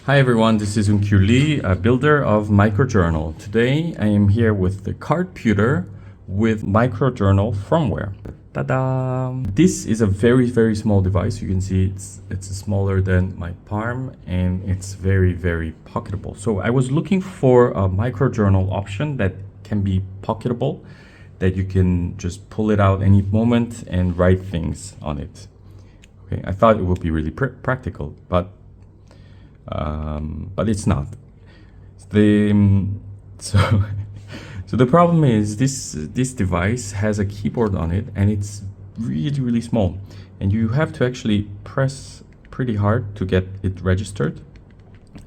Hi everyone, this is Un Kyu Lee, a builder of microjournal. Today I am here with the Cardputer with microjournal firmware. Ta-da! This is a very small device. You can see it's smaller than my palm and it's very pocketable. So I was looking for a microjournal option that can be pocketable, that you can just pull it out any moment and write things on it. Okay, I thought it would be really practical, but it's not. So so the problem is this device has a keyboard on it and it's really small, and you have to actually press pretty hard to get it registered.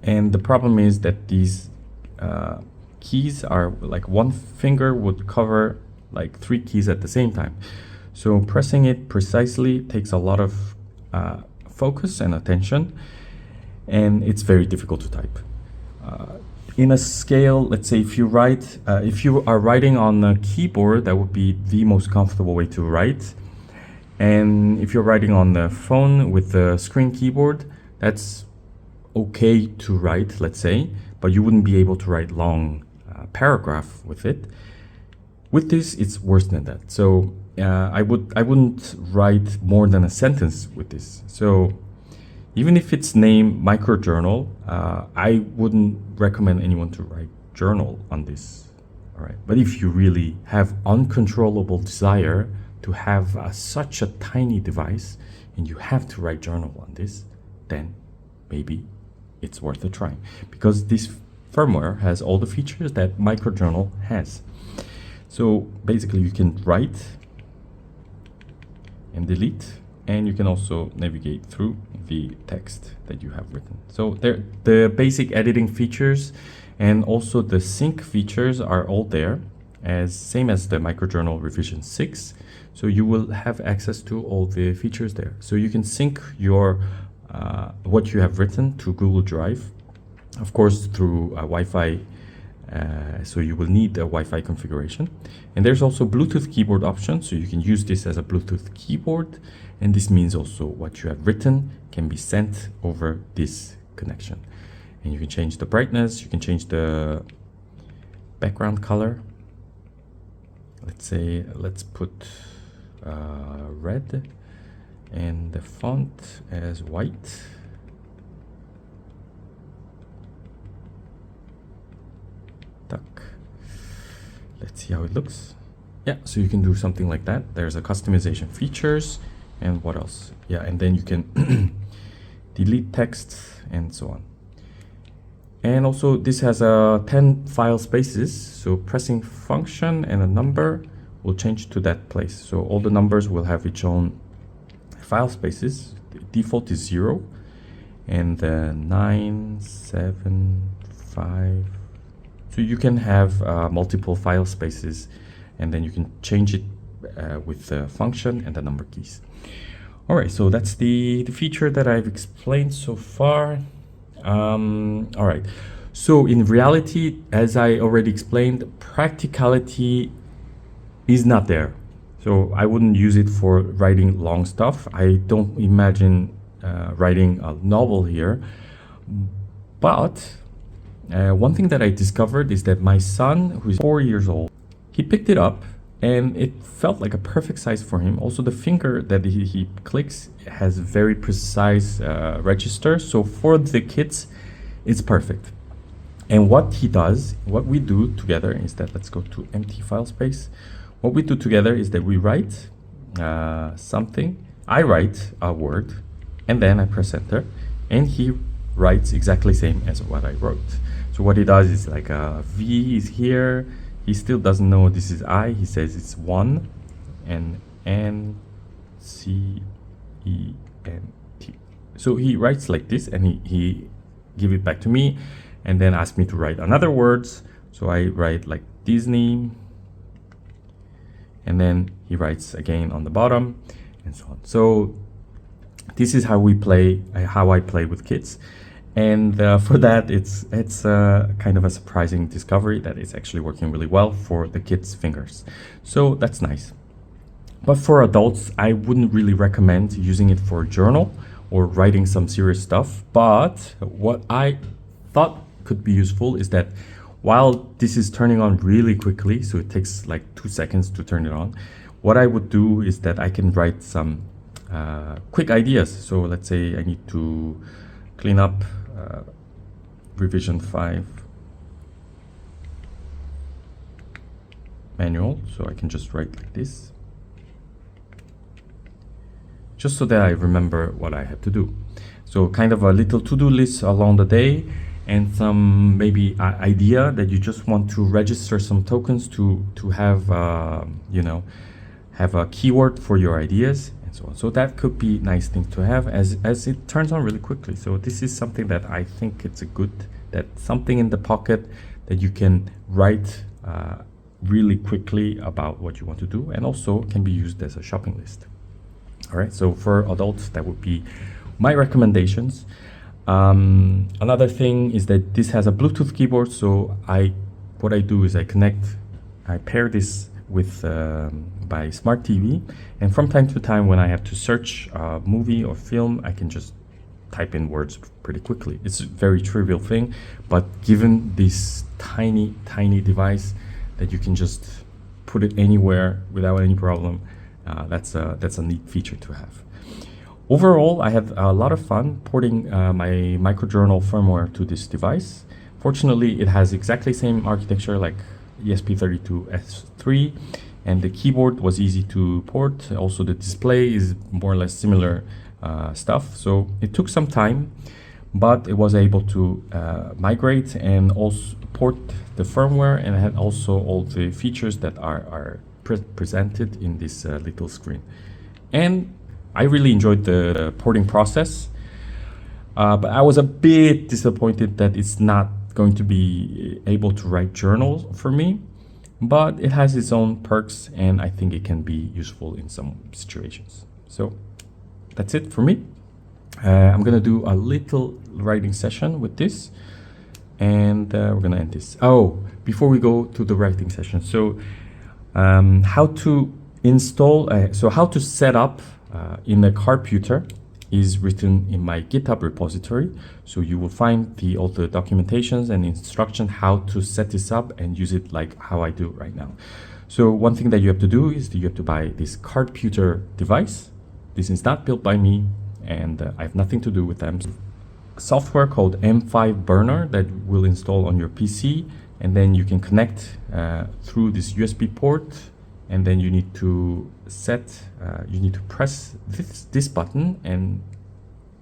And the problem is that these keys are like one finger would cover like 3 keys at the same time. So pressing it precisely takes a lot of focus and attention, and it's very difficult to type. In a scale, let's say if you are writing on a keyboard, that would be the most comfortable way to write. And if you're writing on the phone with the screen keyboard, that's okay to write, let's say, but you wouldn't be able to write long paragraph with it. With this, it's worse than that. So I wouldn't write more than a sentence with this. So even if it's named microjournal, I wouldn't recommend anyone to write journal on this. All right. But if you really have uncontrollable desire to have such a tiny device and you have to write journal on this, then maybe it's worth a try, because this firmware has all the features that microjournal has. So basically you can write and delete, and you can also navigate through the text that you have written. So the basic editing features and also the sync features are all there, same as the microjournal revision 6. So you will have access to all the features there. So you can sync your what you have written to Google Drive, of course through Wi-Fi. So you will need a Wi-Fi configuration. And there's also Bluetooth keyboard option, so you can use this as a Bluetooth keyboard. And this means also what you have written can be sent over this connection. And you can change the brightness, you can change the background color. Let's put red and the font as white. Let's see how it looks. Yeah, so you can do something like that. There's a customization features, and what else? Yeah, and then you can delete text and so on. And also this has 10 file spaces, so pressing function and a number will change to that place. So all the numbers will have its own file spaces. The default is 0, and 9, 7, 5. So you can have multiple file spaces, and then you can change it with the function and the number keys. All right, so that's the feature that I've explained so far. All right, so in reality, as I already explained, practicality is not there. So I wouldn't use it for writing long stuff. I don't imagine writing a novel here, but one thing that I discovered is that my son, who's 4 years old, he picked it up and it felt like a perfect size for him. Also, the finger that he clicks has very precise register. So for the kids, it's perfect. And what we do together is that, let's go to empty file space. What we do together is that we write something. I write a word and then I press enter, and he writes exactly same as what I wrote. So what he does is like V is here. He still doesn't know this is I. He says it's 1 and N C E N T. So he writes like this, and he give it back to me, and then ask me to write another words. So I write like Disney, and then he writes again on the bottom, and so on. So this is how we play, how I play with kids. And for that, it's kind of a surprising discovery that it's actually working really well for the kids' fingers. So that's nice. But for adults, I wouldn't really recommend using it for a journal or writing some serious stuff. But what I thought could be useful is that while this is turning on really quickly, so it takes like 2 seconds to turn it on, what I would do is that I can write some quick ideas. So let's say I need to clean up revision 5 manual, so I can just write like this, just so that I remember what I have to do. So kind of a little to-do list along the day, and some maybe idea that you just want to register some tokens to have you know, have a keyword for your ideas and so on. So that could be nice thing to have as it turns on really quickly. So this is something that I think it's a good, that something in the pocket that you can write really quickly about what you want to do, and also can be used as a shopping list. All right, so for adults, that would be my recommendations. Another thing is that this has a Bluetooth keyboard. So what I do is I pair this with my smart TV, and from time to time when I have to search a movie or film, I can just type in words pretty quickly. It's a very trivial thing, but given this tiny device that you can just put it anywhere without any problem, that's a neat feature to have. Overall, I had a lot of fun porting my microjournal firmware to this device. Fortunately, it has exactly the same architecture like ESP32S3, and the keyboard was easy to port. Also, the display is more or less similar stuff. So it took some time, but it was able to migrate and also port the firmware, and it had also all the features that are presented in this little screen. And I really enjoyed the porting process, but I was a bit disappointed that it's not going to be able to write journals for me, but it has its own perks, and I think it can be useful in some situations. So that's it for me. I'm gonna do a little writing session with this, and we're gonna end this. Oh, before we go to the writing session, so how to install, so how to set up in the Cardputer is written in my GitHub repository. So you will find all the documentations and instructions how to set this up and use it like how I do right now. So one thing that you have to do is that you have to buy this Cardputer device. This is not built by me, and I have nothing to do with them. Software called M5 Burner that will install on your PC, and then you can connect through this USB port, and then you need to press this button and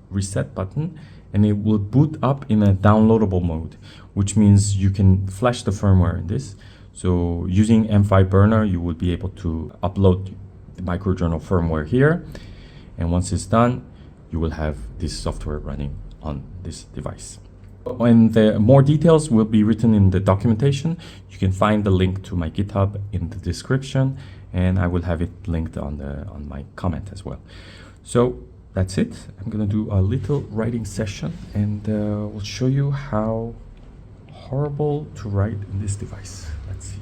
reset button, and it will boot up in a downloadable mode, which means you can flash the firmware in this. So using M5 Burner, you will be able to upload the microjournal firmware here, and once it's done, you will have this software running on this device. And the more details will be written in the documentation. You can find the link to my GitHub in the description, and I will have it linked on my comment as well. So that's it. I'm gonna do a little writing session, and we'll show you how horrible to write in this device. Let's see.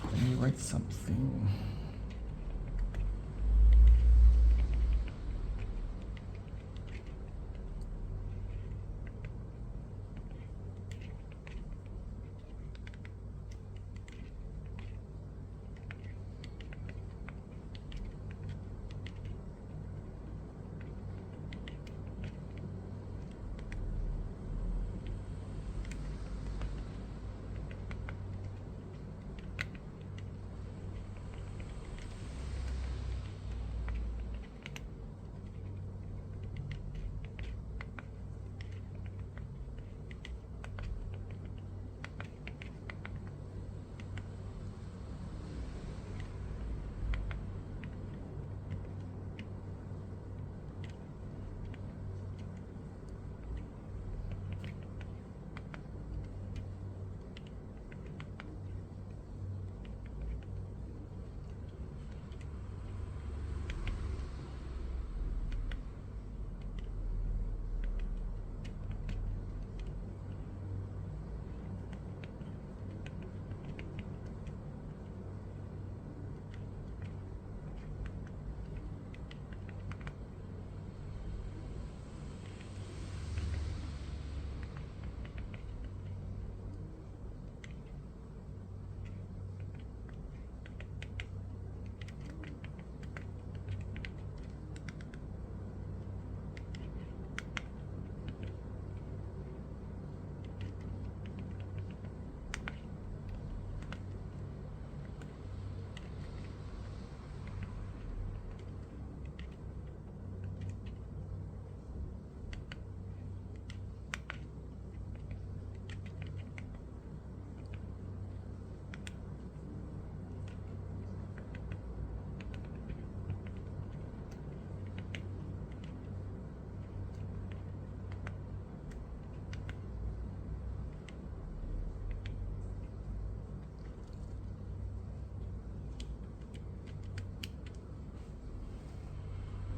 Let me write something.